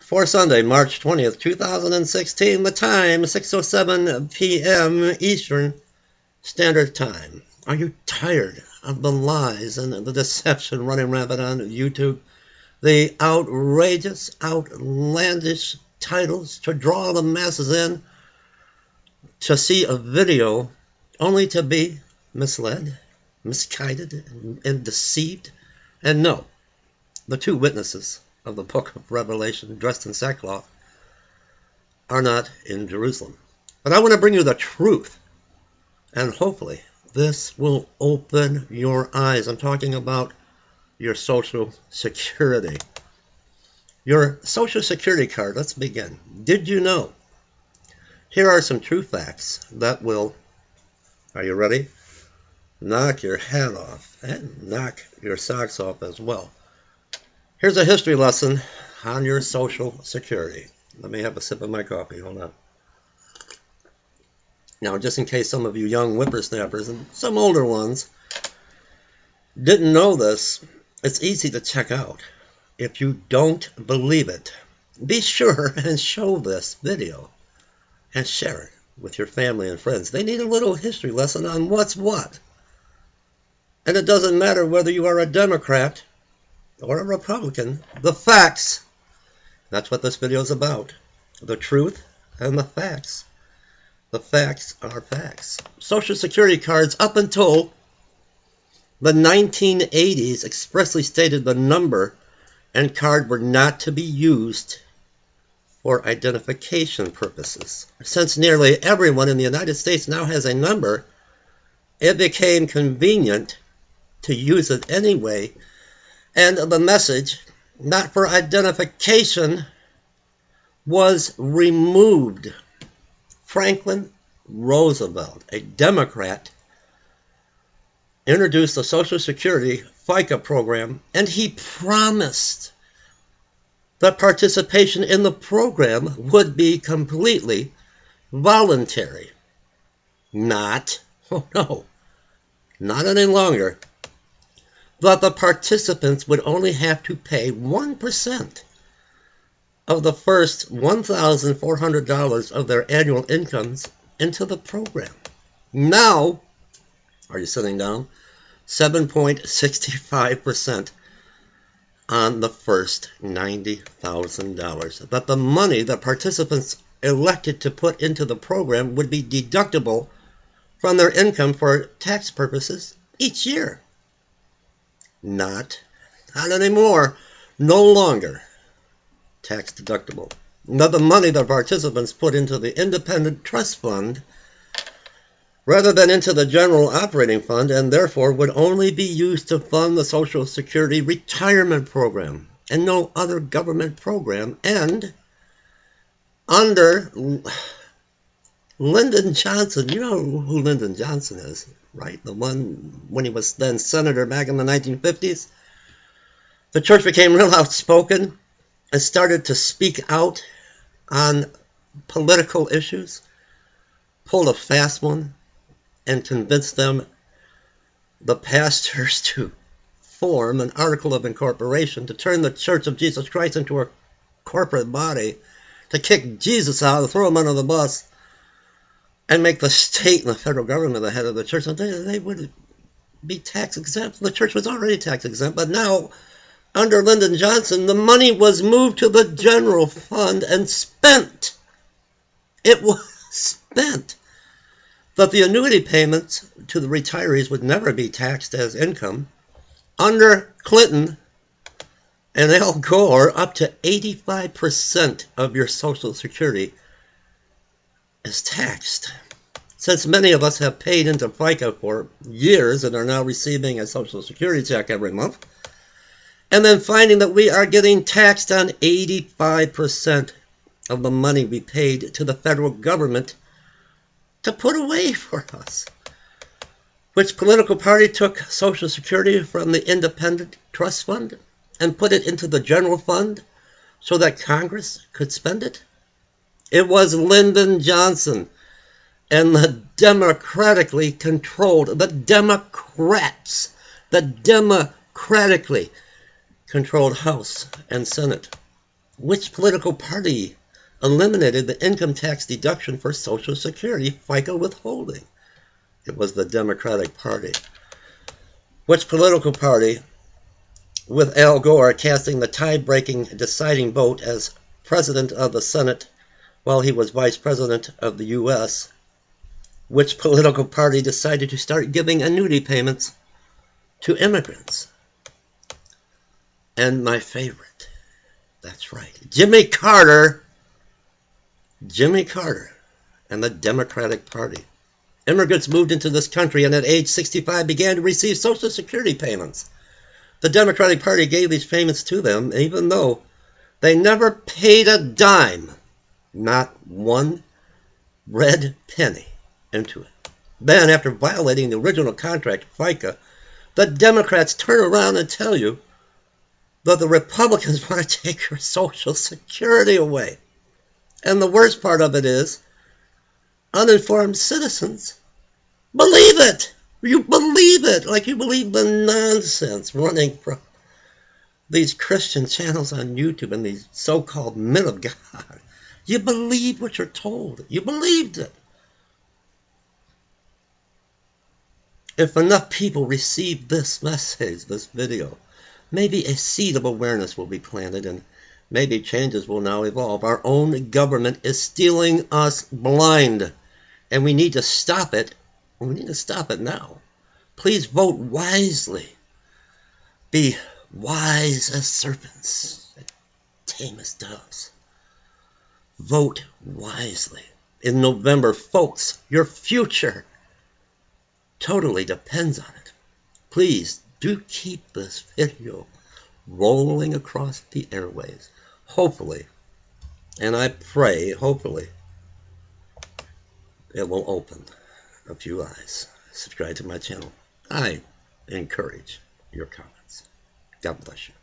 For Sunday, March 20th, 2016, the time 6:07 p.m. Eastern Standard Time. Are you tired of the lies and the deception running rampant on YouTube? The outrageous, outlandish titles to draw the masses in to see a video only to be misled, misguided, and deceived. And no, the two witnesses of the book of Revelation, dressed in sackcloth, are not in Jerusalem. But I want to bring you the truth, and hopefully this will open your eyes. I'm talking about your Social Security. Your Social Security card, let's begin. Did you know? Here are some true facts that will, are you ready? Knock your hat off and knock your socks off as well. Here's a history lesson on your Social Security. Let me have a sip of my coffee. Hold on. Now, just in case some of you young whippersnappers and some older ones didn't know this, it's easy to check out. If you don't believe it, be sure and show this video and share it with your family and friends. They need a little history lesson on what's what. And it doesn't matter whether you are a Democrat or a Republican. The facts, that's what this video is about. The truth and the facts. The facts are facts. Social Security cards up until the 1980s expressly stated the number and card were not to be used for identification purposes. Since nearly everyone in the United States now has a number, it became convenient to use it anyway, and the message, not for identification, was removed. Franklin Roosevelt, a Democrat, introduced the Social Security FICA program, and he promised that participation in the program would be completely voluntary. Not any longer. But the participants would only have to pay 1% of the first $1,400 of their annual incomes into the program. Now, are you sitting down? 7.65% on the first $90,000. But the money that participants elected to put into the program would be deductible from their income for tax purposes each year. Not anymore. No longer tax deductible. Now the money that participants put into the independent trust fund rather than into the general operating fund, and therefore would only be used to fund the Social Security retirement program and no other government program. And under Lyndon Johnson, you know who Lyndon Johnson is, right? The one when he was then senator back in the 1950s. The church became real outspoken and started to speak out on political issues, pulled a fast one, and convinced them, the pastors, to form an article of incorporation to turn the Church of Jesus Christ into a corporate body, to kick Jesus out, throw him under the bus, and make the state and the federal government the head of the church. And they would be tax exempt. The church was already tax exempt, but now, under Lyndon Johnson, the money was moved to the general fund and spent. It was spent. But the annuity payments to the retirees would never be taxed as income. Under Clinton and Al Gore, up to 85% of your Social Security is taxed. Since many of us have paid into FICA for years and are now receiving a Social Security check every month, and then finding that we are getting taxed on 85% of the money we paid to the federal government to put away for us. Which political party took Social Security from the independent trust fund and put it into the general fund so that Congress could spend it? It was Lyndon Johnson and the democratically controlled, the democratically controlled House and Senate. Which political party eliminated the income tax deduction for Social Security FICA withholding? It was the Democratic Party. Which political party, with Al Gore casting the tie-breaking deciding vote as President of the Senate while he was Vice President of the U.S., which political party decided to start giving annuity payments to immigrants? And my favorite, that's right, Jimmy Carter and the Democratic Party. Immigrants moved into this country and at age 65 began to receive Social Security payments. The Democratic Party gave these payments to them, even though they never paid a dime, not one red penny, into it. Then, after violating the original contract, FICA, the Democrats turn around and tell you that the Republicans want to take your Social Security away. And the worst part of it is, uninformed citizens believe it. You believe it, like you believe the nonsense running from these Christian channels on YouTube and these so-called men of God. You believe what you're told. You believed it. If enough people receive this message, this video, maybe a seed of awareness will be planted and maybe changes will now evolve. Our own government is stealing us blind, and we need to stop it. We need to stop it now. Please vote wisely. Be wise as serpents, tame as doves. Vote wisely. In November, folks, your future totally depends on it. Please do keep this video rolling across the airwaves. Hopefully, and I pray, hopefully, it will open a few eyes. Subscribe to my channel. I encourage your comments. God bless you.